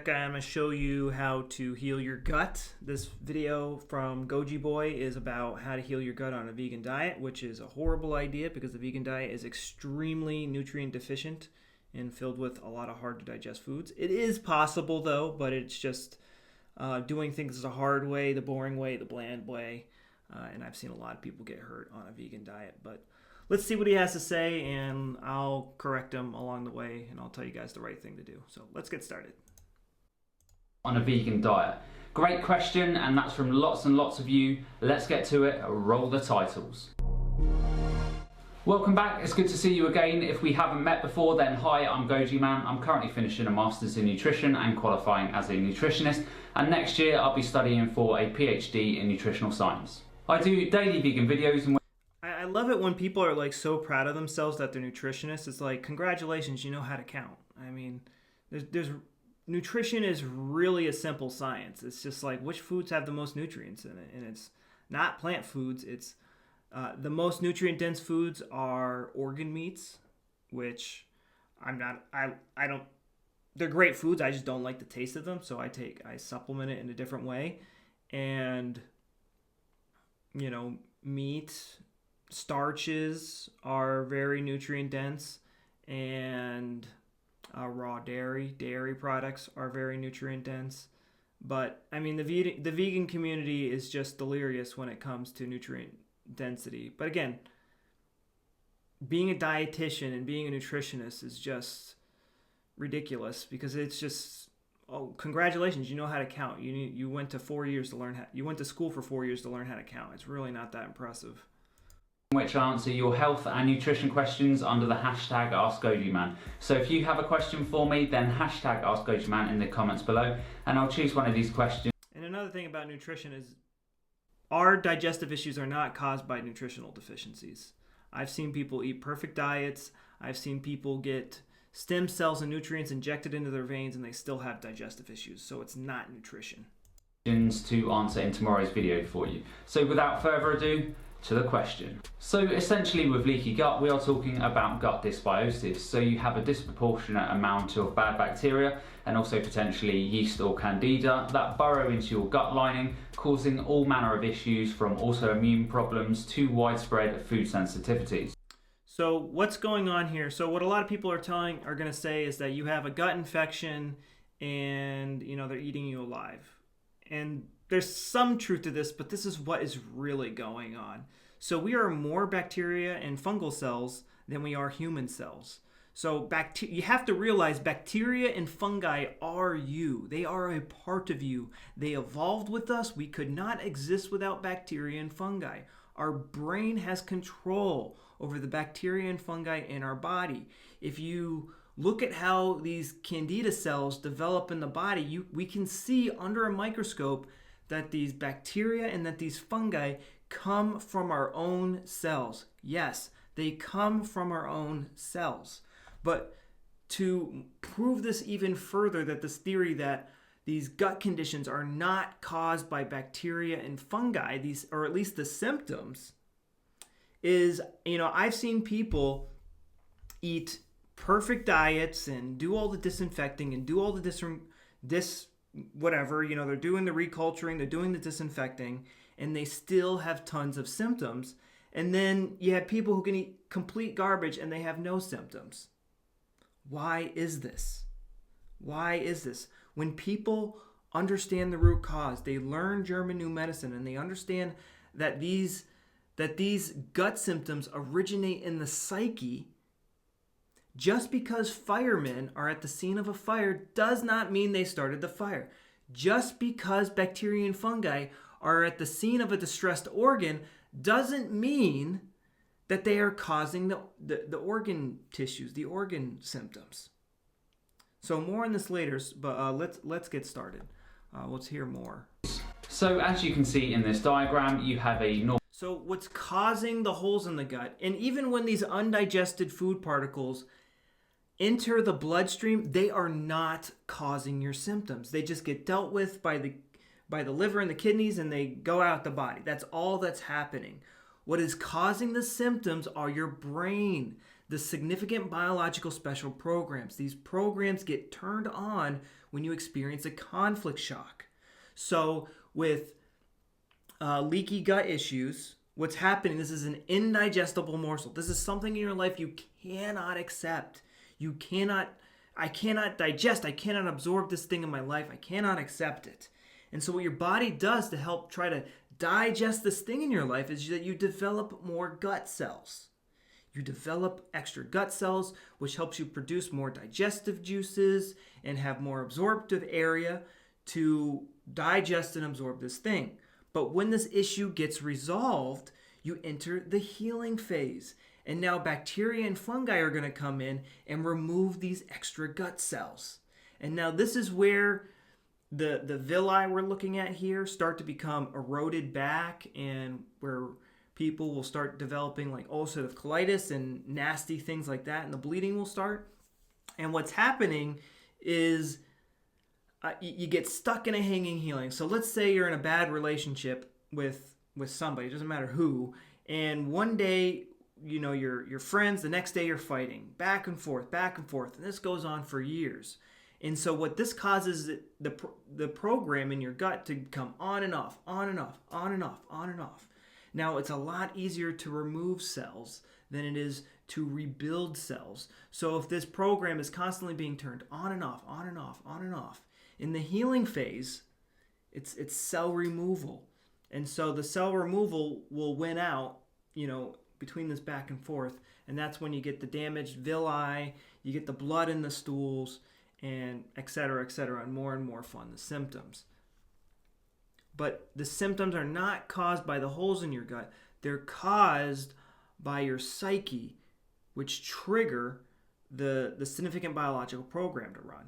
I'm going to show you how to heal your gut. This video from Goji Boy is about how to heal your gut on a vegan diet, which is a horrible idea because the vegan diet is extremely nutrient deficient and filled with a lot of hard to digest foods. It is possible though, but it's just doing things the hard way, the boring way, the bland way. And I've seen a lot of people get hurt on a vegan diet. But let's see what he has to say, and I'll correct him along the way, and I'll tell you guys the right thing to do. So let's get started. On a vegan diet? Great question, and that's from lots and lots of you. Let's get to it. Roll the titles. Welcome back. It's good to see you again. If we haven't met before, then hi, I'm Gojiman. I'm currently finishing a Masters in Nutrition and qualifying as a nutritionist, and next year I'll be studying for a PhD in nutritional science. I do daily vegan videos and I love it when people are like so proud of themselves that they're nutritionists. It's like, congratulations, you know how to count. I mean, nutrition is really a simple science. It's just like which foods have the most nutrients in it, and it's not plant foods. It's the most nutrient dense foods are organ meats, which I don't. They're great foods. I just don't like the taste of them, so I supplement it in a different way, and meat. Starches are very nutrient dense, and raw dairy products are very nutrient dense. But I mean, the vegan community is just delirious when it comes to nutrient density. But again, being a dietitian and being a nutritionist is just ridiculous because it's just, oh, congratulations, you know how to count. You went to 4 years to learn how. You went to school for 4 years to learn how to count. It's really not that impressive. Which I answer your health and nutrition questions under the hashtag AskGojiman. So if you have a question for me, then hashtag AskGojiman in the comments below, and I'll choose one of these questions. And another thing about nutrition is our digestive issues are not caused by nutritional deficiencies. I've seen people eat perfect diets. I've seen people get stem cells and nutrients injected into their veins and they still have digestive issues. So it's not nutrition. To answer in tomorrow's video for you. So without further ado, to the question. So essentially with leaky gut, we are talking about gut dysbiosis. So you have a disproportionate amount of bad bacteria and also potentially yeast or candida that burrow into your gut lining, causing all manner of issues from autoimmune problems to widespread food sensitivities. So what's going on here? So what a lot of people are going to say is that you have a gut infection and they're eating you alive. And there's some truth to this, but this is what is really going on. So we are more bacteria and fungal cells than we are human cells. So you have to realize bacteria and fungi are you. They are a part of you. They evolved with us. We could not exist without bacteria and fungi. Our brain has control over the bacteria and fungi in our body. If you look at how these candida cells develop in the body, we can see under a microscope that these bacteria and that these fungi come from our own cells. Yes, they come from our own cells. But to prove this even further, that this theory that these gut conditions are not caused by bacteria and fungi, or at least the symptoms, is, I've seen people eat perfect diets and do all the disinfecting and do all the whatever, they're doing the reculturing, they're doing the disinfecting, and they still have tons of symptoms. And then you have people who can eat complete garbage and they have no symptoms. Why is this? Why is this? When people understand the root cause, they learn German New Medicine, and they understand that these gut symptoms originate in the psyche. Just because firemen are at the scene of a fire does not mean they started the fire. Just because bacteria and fungi are at the scene of a distressed organ doesn't mean that they are causing the organ tissues, the organ symptoms. So more on this later, but let's get started. Let's hear more. So as you can see in this diagram, you have a normal. So what's causing the holes in the gut, and even when these undigested food particles enter the bloodstream, they are not causing your symptoms. They just get dealt with by the liver and the kidneys, and they go out the body. That's all that's happening. What is causing the symptoms are your brain. the significant biological special programs. These programs get turned on when you experience a conflict shock. So with leaky gut issues, what's happening, this is an indigestible morsel. This is something in your life you cannot accept. I cannot digest, I cannot absorb this thing in my life. I cannot accept it. And so what your body does to help try to digest this thing in your life is that you develop more gut cells. You develop extra gut cells, which helps you produce more digestive juices and have more absorptive area to digest and absorb this thing. But when this issue gets resolved, you enter the healing phase. And now bacteria and fungi are going to come in and remove these extra gut cells. And now this is where the villi we're looking at here start to become eroded back, and where people will start developing like ulcerative colitis and nasty things like that, and the bleeding will start. And what's happening is you get stuck in a hanging healing. So let's say you're in a bad relationship with somebody, it doesn't matter who, and one day, you know, you're friends, the next day you're fighting, back and forth, and this goes on for years. And so what this causes is the program in your gut to come on and off, on and off, on and off, on and off. Now, it's a lot easier to remove cells than it is to rebuild cells. So if this program is constantly being turned on and off, on and off, on and off, in the healing phase, it's cell removal. And so the cell removal will win out, you know, between this back and forth. And that's when you get the damaged villi, you get the blood in the stools, and et cetera, and more fun, the symptoms. But the symptoms are not caused by the holes in your gut. They're caused by your psyche, which trigger the significant biological program to run.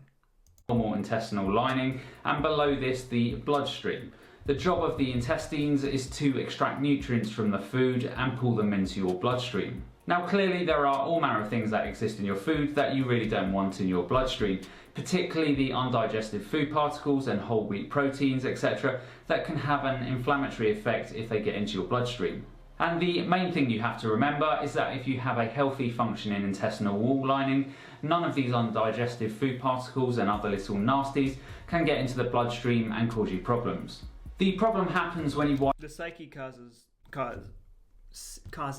Normal intestinal lining, and below this the bloodstream. The job of the intestines is to extract nutrients from the food and pull them into your bloodstream. Now clearly there are all manner of things that exist in your food that you really don't want in your bloodstream, particularly the undigested food particles and whole wheat proteins, etc., that can have an inflammatory effect if they get into your bloodstream. And the main thing you have to remember is that if you have a healthy functioning intestinal wall lining, none of these undigested food particles and other little nasties can get into the bloodstream and cause you problems. The problem happens when you... The psyche causes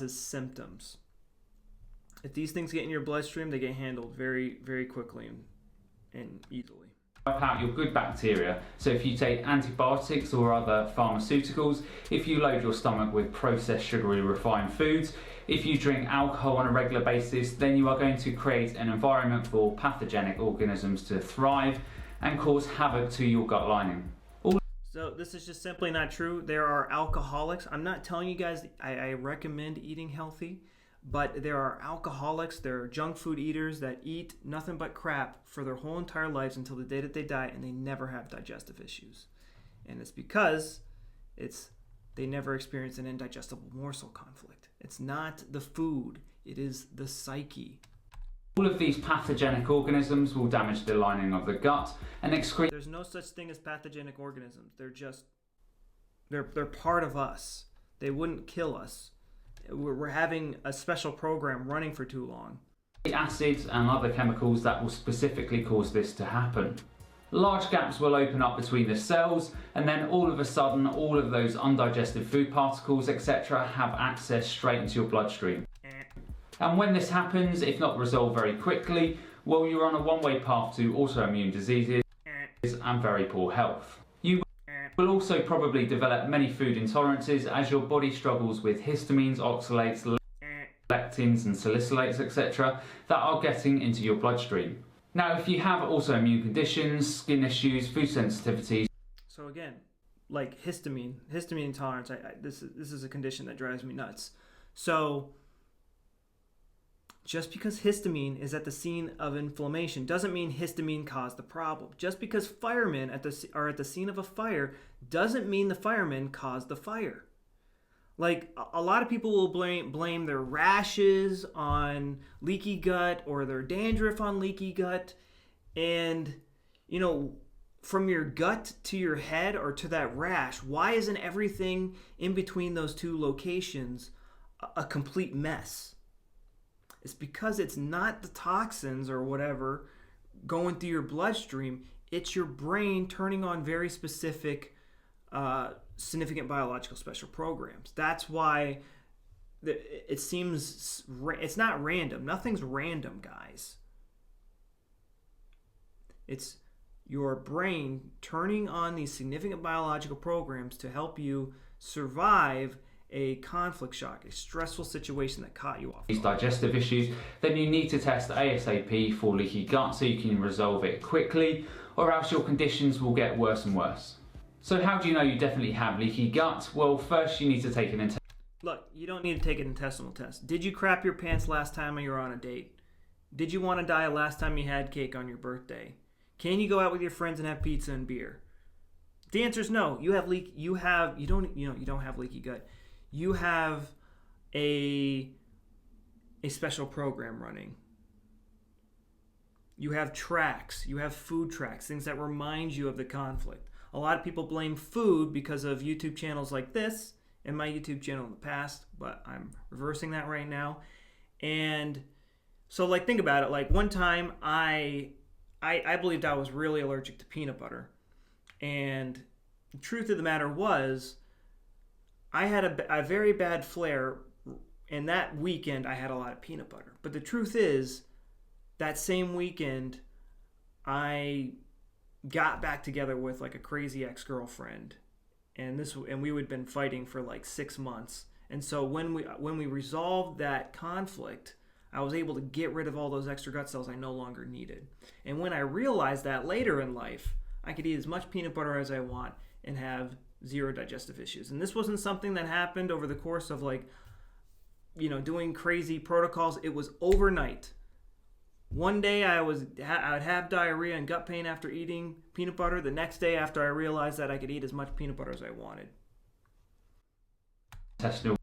symptoms. If these things get in your bloodstream, they get handled very, very quickly and easily. Wipe out your good bacteria. So if you take antibiotics or other pharmaceuticals, if you load your stomach with processed sugary refined foods, if you drink alcohol on a regular basis, then you are going to create an environment for pathogenic organisms to thrive and cause havoc to your gut lining. So this is just simply not true. There are alcoholics. I'm not telling you guys I recommend eating healthy, but there are alcoholics, there are junk food eaters that eat nothing but crap for their whole entire lives until the day that they die, and they never have digestive issues. And it's because they never experience an indigestible morsel conflict. It's not the food, it is the psyche. All of these pathogenic organisms will damage the lining of the gut and excrete. There's no such thing as pathogenic organisms. They're part of us. They wouldn't kill us. We're having a special program running for too long. Acids and other chemicals that will specifically cause this to happen. Large gaps will open up between the cells, and then all of a sudden all of those undigested food particles, etc., have access straight into your bloodstream. And when this happens, if not resolved very quickly, well, you're on a one-way path to autoimmune diseases and very poor health. You will also probably develop many food intolerances as your body struggles with histamines, oxalates, lectins and salicylates, etc., that are getting into your bloodstream. Now, if you have autoimmune conditions, skin issues, food sensitivities... So again, like histamine intolerance, this is a condition that drives me nuts. So just because histamine is at the scene of inflammation doesn't mean histamine caused the problem. Just because firemen are at the scene of a fire doesn't mean the firemen caused the fire. Like, a lot of people will blame their rashes on leaky gut or their dandruff on leaky gut. And, you know, from your gut to your head or to that rash, why isn't everything in between those two locations a complete mess? It's because it's not the toxins or whatever going through your bloodstream. It's your brain turning on very specific, significant biological special programs. That's why it seems it's not random. Nothing's random, guys. It's your brain turning on these significant biological programs to help you survive a conflict shock, a stressful situation that caught you off. These digestive issues, then you need to test ASAP for leaky gut so you can resolve it quickly, or else your conditions will get worse and worse. So how do you know you definitely have leaky gut? Well, first you need to take an intestinal. Look, you don't need to take an intestinal test. Did you crap your pants last time you were on a date? Did you want to die last time you had cake on your birthday? Can you go out with your friends and have pizza and beer? The answer is no. You don't have leaky gut. You have a special program running. You have tracks. You have food tracks, things that remind you of the conflict. A lot of people blame food because of YouTube channels like this and my YouTube channel in the past, but I'm reversing that right now. And so, like, think about it. Like, one time I believed I was really allergic to peanut butter. And the truth of the matter was, I had a very bad flare, and that weekend I had a lot of peanut butter. But the truth is, that same weekend, I got back together with like a crazy ex-girlfriend, and we had been fighting for like 6 months. And so when we resolved that conflict, I was able to get rid of all those extra gut cells I no longer needed. And when I realized that later in life, I could eat as much peanut butter as I want and have zero digestive issues. And this wasn't something that happened over the course of doing crazy protocols. It was overnight. One day I would have diarrhea and gut pain after eating peanut butter. The next day, after I realized that I could eat as much peanut butter as I wanted. Intestinal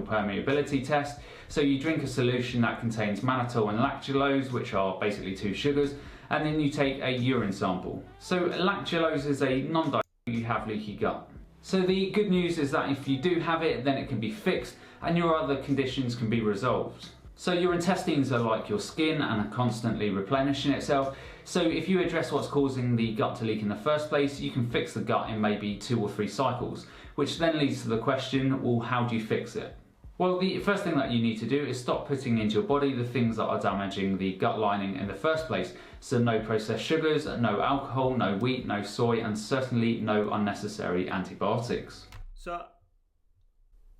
permeability test. So you drink a solution that contains mannitol and lactulose, which are basically 2 sugars, and then you take a urine sample. So lactulose is a non-diuretic. You have leaky gut. So the good news is that if you do have it, then it can be fixed and your other conditions can be resolved. So your intestines are like your skin and are constantly replenishing itself. So if you address what's causing the gut to leak in the first place, you can fix the gut in maybe 2 or 3 cycles, which then leads to the question, well, how do you fix it? Well, the first thing that you need to do is stop putting into your body the things that are damaging the gut lining in the first place. So no processed sugars, no alcohol, no wheat, no soy, and certainly no unnecessary antibiotics. So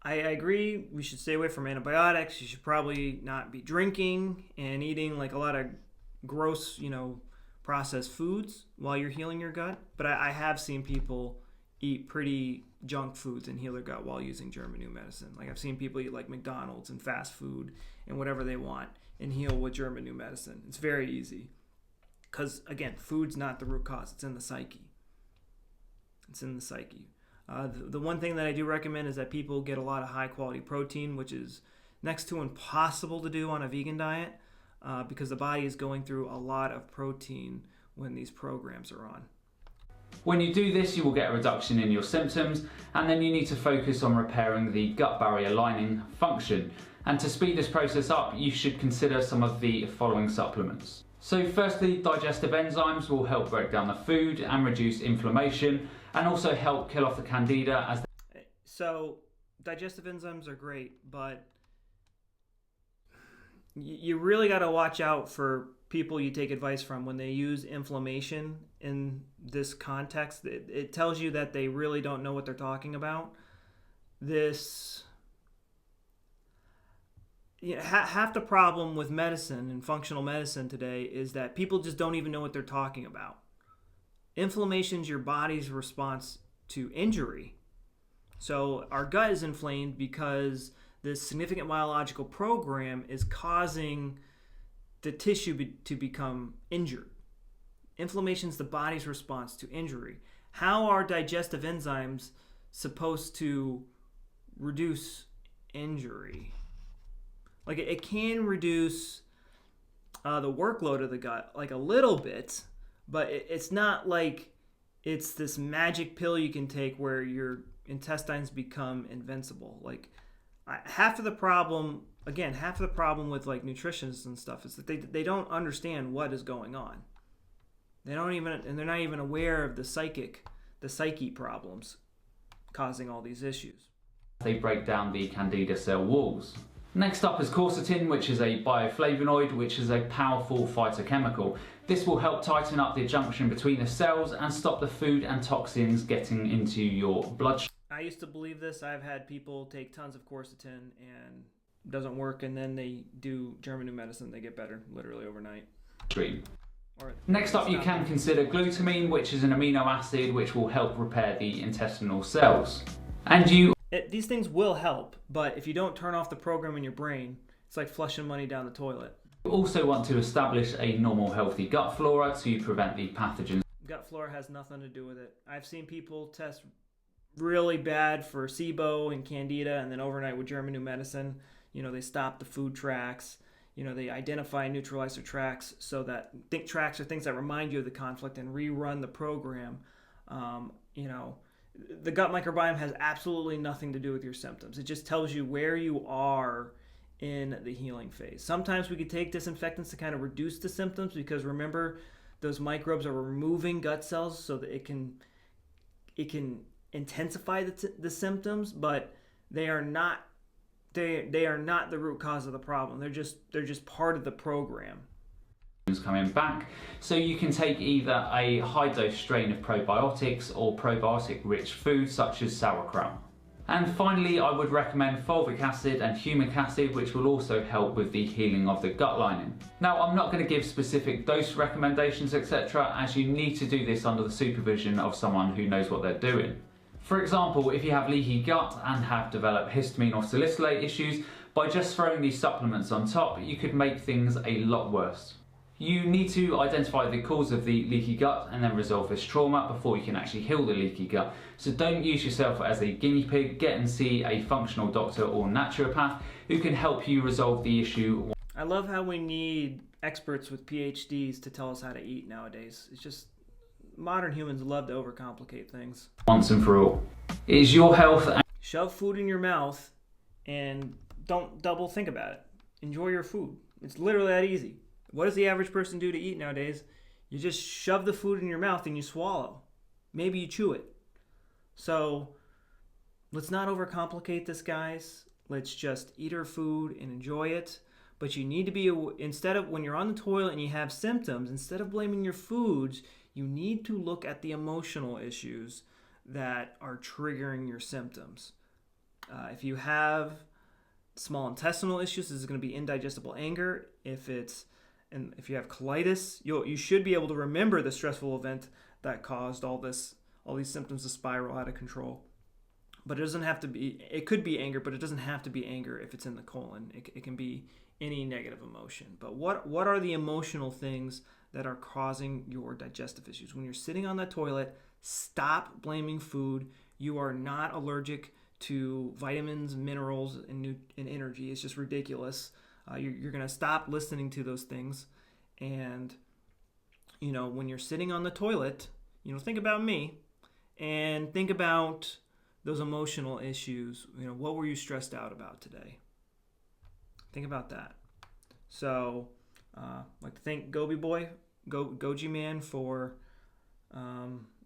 I agree, we should stay away from antibiotics. You should probably not be drinking and eating like a lot of gross, processed foods while you're healing your gut. But I have seen people eat pretty junk foods and heal their gut while using German new medicine. Like, I've seen people eat like McDonald's and fast food and whatever they want and heal with German new medicine. It's very easy. Because, again, food's not the root cause. It's in the psyche. It's in the psyche. The one thing that I do recommend is that people get a lot of high-quality protein, which is next to impossible to do on a vegan diet because the body is going through a lot of protein when these programs are on. When you do this, you will get a reduction in your symptoms, and then you need to focus on repairing the gut barrier lining function. And to speed this process up, you should consider some of the following supplements. So firstly, digestive enzymes will help break down the food and reduce inflammation, and also help kill off the candida. So digestive enzymes are great, but you really got to watch out for people you take advice from when they use inflammation in this context. It tells you that they really don't know what they're talking about. Half the problem with medicine and functional medicine today is that people just don't even know what they're talking about. Inflammation is your body's response to injury. So our gut is inflamed because this significant biological program is causing the tissue to become injured. Inflammation is the body's response to injury. How are digestive enzymes supposed to reduce injury? Like, it can reduce the workload of the gut like a little bit, but it's not like it's this magic pill you can take where your intestines become invincible. Like, half of the problem, again, half of the problem with like nutritionists and stuff is that they don't understand what is going on. They don't even, and they're not even aware of the psyche problems causing all these issues. They break down the candida cell walls. Next up is quercetin, which is a bioflavonoid, which is a powerful phytochemical. This will help tighten up the junction between the cells and stop the food and toxins getting into your bloodstream. I used to believe this. I've had people take tons of quercetin and it doesn't work, and then they do German new medicine, they get better literally overnight. Next up, you can consider glutamine, which is an amino acid which will help repair the intestinal cells. And these things will help, but if you don't turn off the program in your brain, it's like flushing money down the toilet. you also want to establish a normal healthy gut flora to prevent the pathogens. Gut flora has nothing to do with it. I've seen people test really bad for SIBO and Candida, and then overnight with German new medicine, they stop the food tracks. They identify neutralizer tracks so that tracks are things that remind you of the conflict and rerun the program. The gut microbiome has absolutely nothing to do with your symptoms. It just tells you where you are in the healing phase. Sometimes we could take disinfectants to kind of reduce the symptoms because remember, those microbes are removing gut cells so that it can intensify the symptoms, but they are not the root cause of the problem. They're just part of the program. Coming back, so you can take either a high dose strain of probiotics or probiotic rich foods such as sauerkraut. And finally, I would recommend fulvic acid and humic acid, which will also help with the healing of the gut lining. Now, I'm not going to give specific dose recommendations, etc., as you need to do this under the supervision of someone who knows what they're doing. For example, if you have leaky gut and have developed histamine or salicylate issues, by just throwing these supplements on top, you could make things a lot worse. You need to identify the cause of the leaky gut and then resolve this trauma before you can actually heal the leaky gut. So don't use yourself as a guinea pig. Get and see a functional doctor or naturopath who can help you resolve the issue. I love how we need experts with PhDs to tell us how to eat nowadays. It's just modern humans love to overcomplicate things. Once and for all. It is your health. Shove food in your mouth and don't double think about it. Enjoy your food. It's literally that easy. What does the average person do to eat nowadays? You just shove the food in your mouth and you swallow. Maybe you chew it. So let's not overcomplicate this, guys. Let's just eat our food and enjoy it. But you need to be, instead of when you're on the toilet and you have symptoms, instead of blaming your foods, you need to look at the emotional issues that are triggering your symptoms. If you have small intestinal issues, this is going to be indigestible anger. If you have colitis, you should be able to remember the stressful event that caused all these symptoms to spiral out of control. But it doesn't have to be, it could be anger, but it doesn't have to be anger if it's in the colon. It can be any negative emotion. But what are the emotional things that are causing your digestive issues? When you're sitting on the toilet, stop blaming food. You are not allergic to vitamins, minerals, and energy. It's just ridiculous. You're going to stop listening to those things. And, when you're sitting on the toilet, think about me and think about those emotional issues. What were you stressed out about today? Think about that. So, I'd like to thank Gojiman for,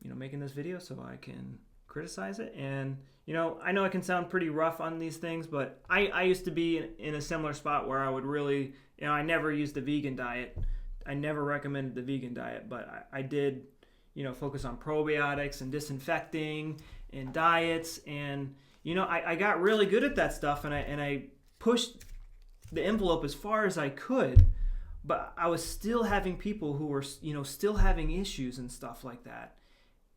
making this video so I can criticize it. And, I know I can sound pretty rough on these things, but I used to be in a similar spot where I would really, I never used the vegan diet. I never recommended the vegan diet, but I did, focus on probiotics and disinfecting and diets. And, I got really good at that stuff, and I pushed the envelope as far as I could, but I was still having people who were, still having issues and stuff like that.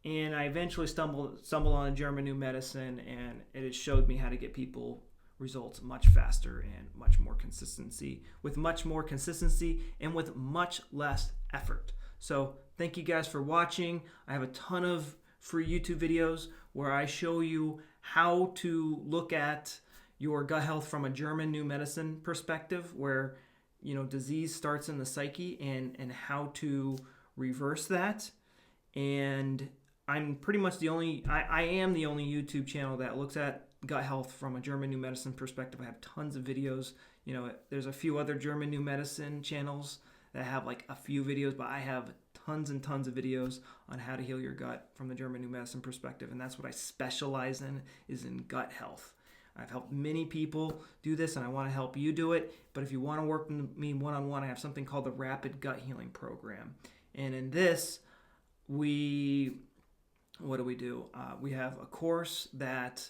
And I eventually stumbled on German new medicine, and it has showed me how to get people results much faster and with much more consistency and with much less effort. So thank you guys for watching. I have a ton of free YouTube videos where I show you how to look at your gut health from a German new medicine perspective, where disease starts in the psyche, and how to reverse that. And I'm pretty much I am the only YouTube channel that looks at gut health from a German New Medicine perspective. I have tons of videos. There's a few other German New Medicine channels that have like a few videos, but I have tons and tons of videos on how to heal your gut from the German New Medicine perspective, and that's what I specialize in, is in gut health. I've helped many people do this, and I want to help you do it. But if you want to work with me one-on-one, I have something called the Rapid Gut Healing Program. And in this, what do we do? We have a course that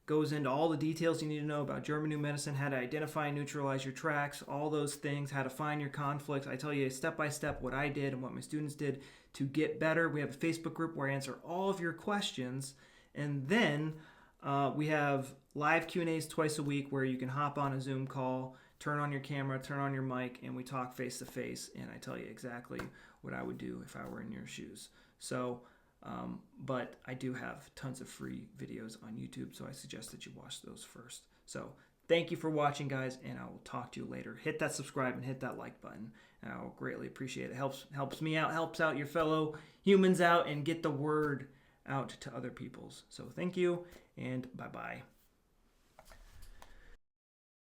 goes into all the details you need to know about German New Medicine, how to identify and neutralize your tracks, all those things, how to find your conflicts. I tell you step by step what I did and what my students did to get better. We have a Facebook group where I answer all of your questions. And then we have live Q&As twice a week where you can hop on a Zoom call, turn on your camera, turn on your mic, and we talk face to face. And I tell you exactly what I would do if I were in your shoes. So, but I do have tons of free videos on YouTube, so I suggest that you watch those first. So thank you for watching, guys, and I will talk to you later. Hit that subscribe and hit that like button. And I will greatly appreciate it. Helps me out, helps out your fellow humans out, and get the word out to other peoples. So thank you, and bye-bye.